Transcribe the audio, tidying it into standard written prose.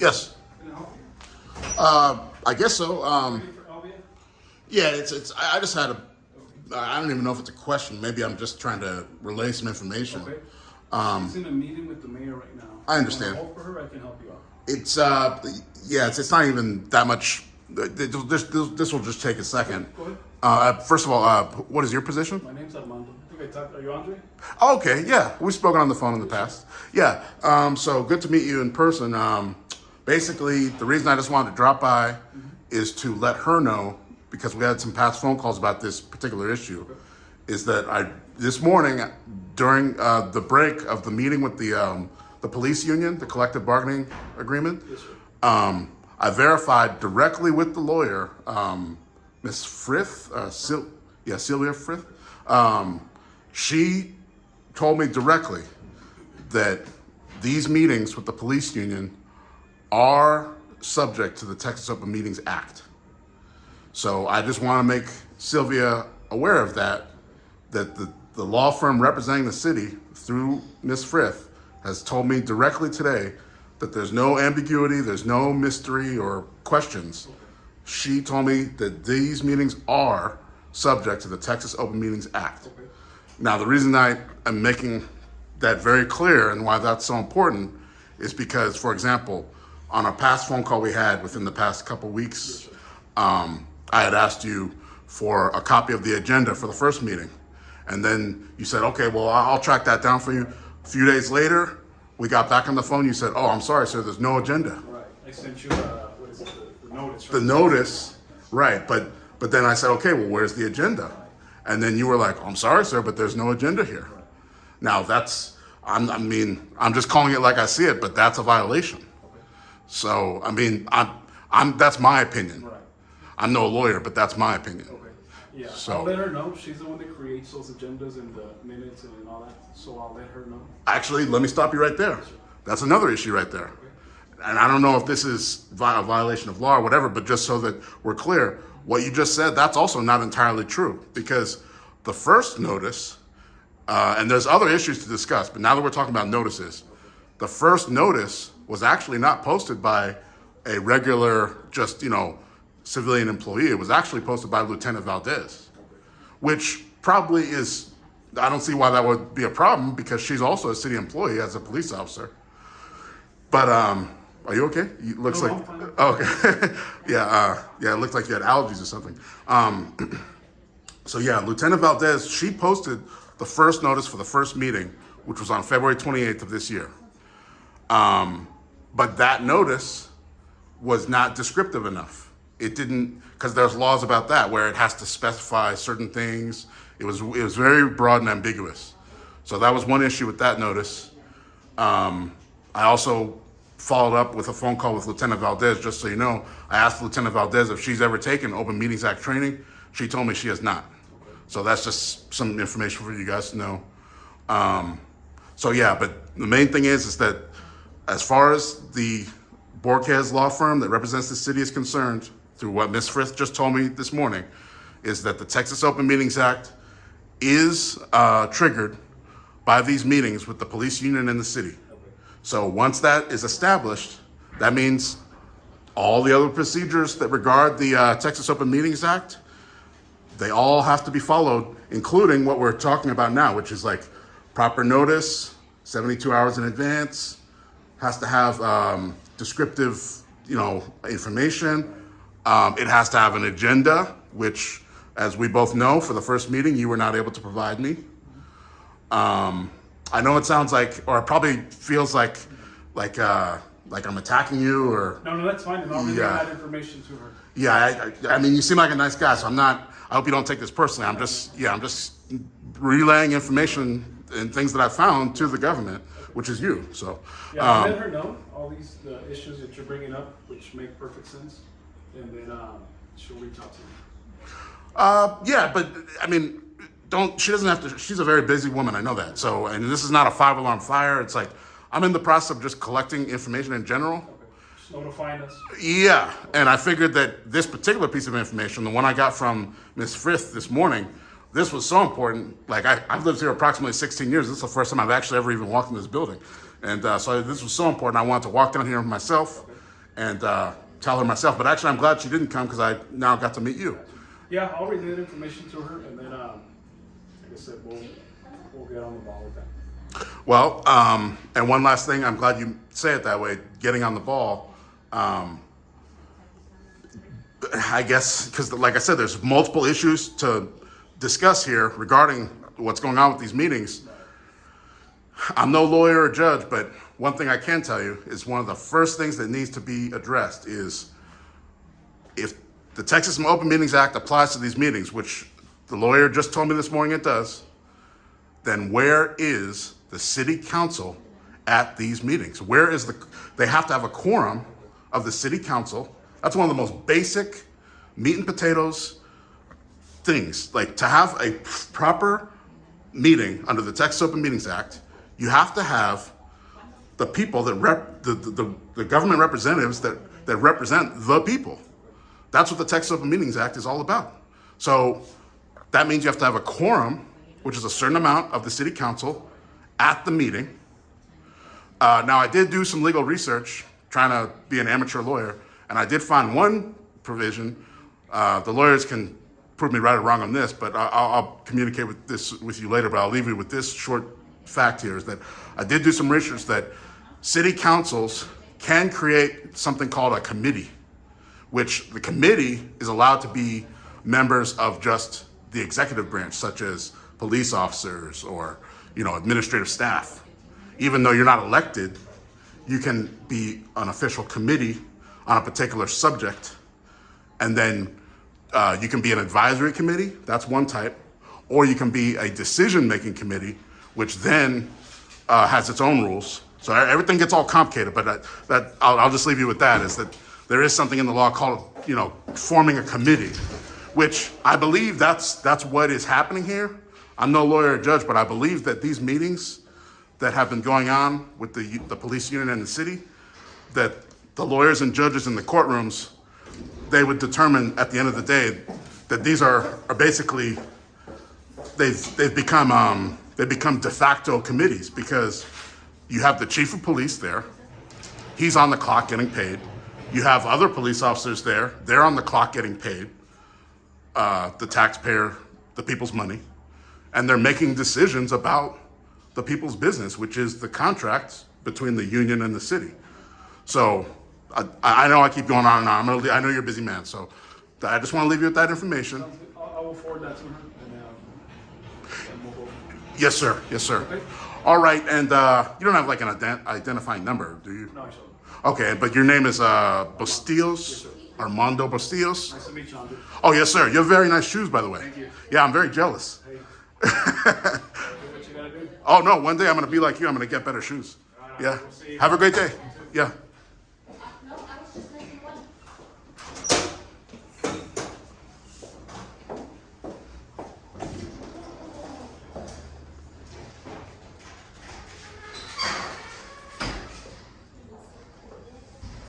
Yes. Can I help you? I guess so. Ready for Albia? Yeah, it's. I just had a. I don't even know if it's a question. Maybe I'm just trying to relay some information. Okay. She's in a meeting with the mayor right now. I understand. If you wanna hold for her, I can help you out. It's yeah, it's not even that much. This will just take a second. Go ahead. First of all, what is your position? My name's Armando. I think I talked. Are you Andre? Oh, okay, yeah, we've spoken on the phone in the past. Yeah, so good to meet you in person. Basically, the reason I just wanted to drop by is to let her know, because we had some past phone calls about this particular issue, is that this morning during the break of the meeting with the police union, the collective bargaining agreement, Yes, sir. I verified directly with the lawyer, Ms. Frith, Sylvia Frith. She told me directly that these meetings with the police union are subject to the Texas Open Meetings Act. So I just want to make Sylvia aware of that the law firm representing the city through Ms. Frith has told me directly today that there's no ambiguity, there's no mystery or questions. She told me that these meetings are subject to the Texas Open Meetings Act. Okay. Now, the reason I am making that very clear and why that's so important is because, for example, on a past phone call we had within the past couple weeks, I had asked you for a copy of the agenda for the first meeting. And then you said, okay, well, I'll track that down for you. A few days later, we got back on the phone. You said, oh, I'm sorry, sir, there's no agenda. Right. I sent you, what is it, the notice. The notice, right, but then I said, okay, well, where's the agenda? And then you were like, oh, I'm sorry, sir, but there's no agenda here. Now that's, I'm just calling it like I see it, but that's a violation. So, that's my opinion. Right. I'm no lawyer, but that's my opinion. Okay. Yeah. So- I'll let her know. She's the one that creates those agendas and the minutes and all that. So I'll let her know. Actually, let me stop you right there. That's another issue right there. And I don't know if this is a violation of law or whatever, but just so that we're clear, what you just said, that's also not entirely true, because the first notice, and there's other issues to discuss, but now that we're talking about notices, the first notice was actually not posted by a regular, just, civilian employee. It was actually posted by Lieutenant Valdez, which probably is, I don't see why that would be a problem, because she's also a city employee as a police officer. But, are you okay? It looks No, like, I'm fine. oh, okay. Yeah, it looked like you had allergies or something. So yeah, Lieutenant Valdez, she posted the first notice for the first meeting, which was on February 28th of this year. But that notice was not descriptive enough. It didn't, because there's laws about that where it has to specify certain things. It was very broad and ambiguous. So that was one issue with that notice. I also followed up with a phone call with Lieutenant Valdez, just so you know. I asked Lieutenant Valdez if she's ever taken Open Meetings Act training. She told me she has not. So that's just some information for you guys to know. So yeah, but the main thing is that as far as the Borquez law firm that represents the city is concerned, through what Ms. Frith just told me this morning, is that the Texas Open Meetings Act is triggered by these meetings with the police union and the city. So once that is established, that means all the other procedures that regard the Texas Open Meetings Act, they all have to be followed, including what we're talking about now, which is like proper notice, 72 hours in advance, has to have descriptive, information. It has to have an agenda, which, as we both know, for the first meeting, you were not able to provide me. I know it sounds like, or it probably feels like I'm attacking you, or No, that's fine. And I'll relay Yeah. that information to her. yeah. I mean, you seem like a nice guy, so I'm not. I hope you don't take this personally. I'm just relaying information and things that I found to the government, which is you. So Yeah, I'll let her know all these issues that you're bringing up, which make perfect sense. And then she'll reach out to you. yeah, but I mean, she doesn't have to. She's a very busy woman. I know that. So, and this is not a 5-alarm fire. It's like I'm in the process of just collecting information in general. Okay. Just notifying us. Yeah, and I figured that this particular piece of information, the one I got from Ms. Frith this morning, this was so important. Like I've lived here approximately 16 years. This is the first time I've actually ever even walked in this building. And so this was so important. I wanted to walk down here myself and tell her myself. But actually, I'm glad she didn't come because I now got to meet you. Yeah, I'll relay that information to her, and then, like I said, we'll get on the ball with that. Well, and one last thing, I'm glad you say it that way, getting on the ball. I guess, because like I said, there's multiple issues to discuss here regarding what's going on with these meetings. I'm no lawyer or judge, but one thing I can tell you is one of the first things that needs to be addressed is if the Texas Open Meetings Act applies to these meetings, which the lawyer just told me this morning it does, then where is the city council at these meetings? Where is they have to have a quorum of the city council. That's one of the most basic meat and potatoes things. Like, to have a proper meeting under the Texas Open Meetings Act, you have to have the people that the government representatives that represent the people. That's what the Texas Open Meetings Act is all about. So that means you have to have a quorum, which is a certain amount of the city council at the meeting. Now, I did do some legal research trying to be an amateur lawyer, and I did find one provision. The lawyers can prove me right or wrong on this, but I'll communicate with you later, but I'll leave you with this short fact here, is that I did do some research that city councils can create something called a committee, which the committee is allowed to be members of just the executive branch, such as police officers or, administrative staff. Even though you're not elected, you can be an official committee on a particular subject, and then you can be an advisory committee, that's one type, or you can be a decision-making committee, which then has its own rules. So everything gets all complicated, but I'll just leave you with that, is that there is something in the law called, forming a committee, which I believe that's what is happening here. I'm no lawyer or judge, but I believe that these meetings that have been going on with the police union and the city, that the lawyers and judges in the courtrooms, they would determine at the end of the day that these are basically, they've become de facto committees, because you have the chief of police there, he's on the clock getting paid. You have other police officers there, they're on the clock getting paid, the taxpayer, the people's money, and they're making decisions about the people's business, which is the contract between the union and the city. So I know I keep going on and on. I know you're a busy man, so I just want to leave you with that information. I will forward that to her, and we'll go. Yes, sir. Yes, sir. Okay. All right, and you don't have like an identifying number, do you? No, I shall. Okay, but your name is Bustillos? Yes, sir. Armando Bustillos? Nice to meet you, Andre. Oh, yes, sir. You have very nice shoes, by the way. Thank you. Yeah, I'm very jealous. Hey. Do what you gotta do. Oh, no, one day I'm going to be like you. I'm going to get better shoes. All right, Yeah. we'll see you. Have a great day. Yeah.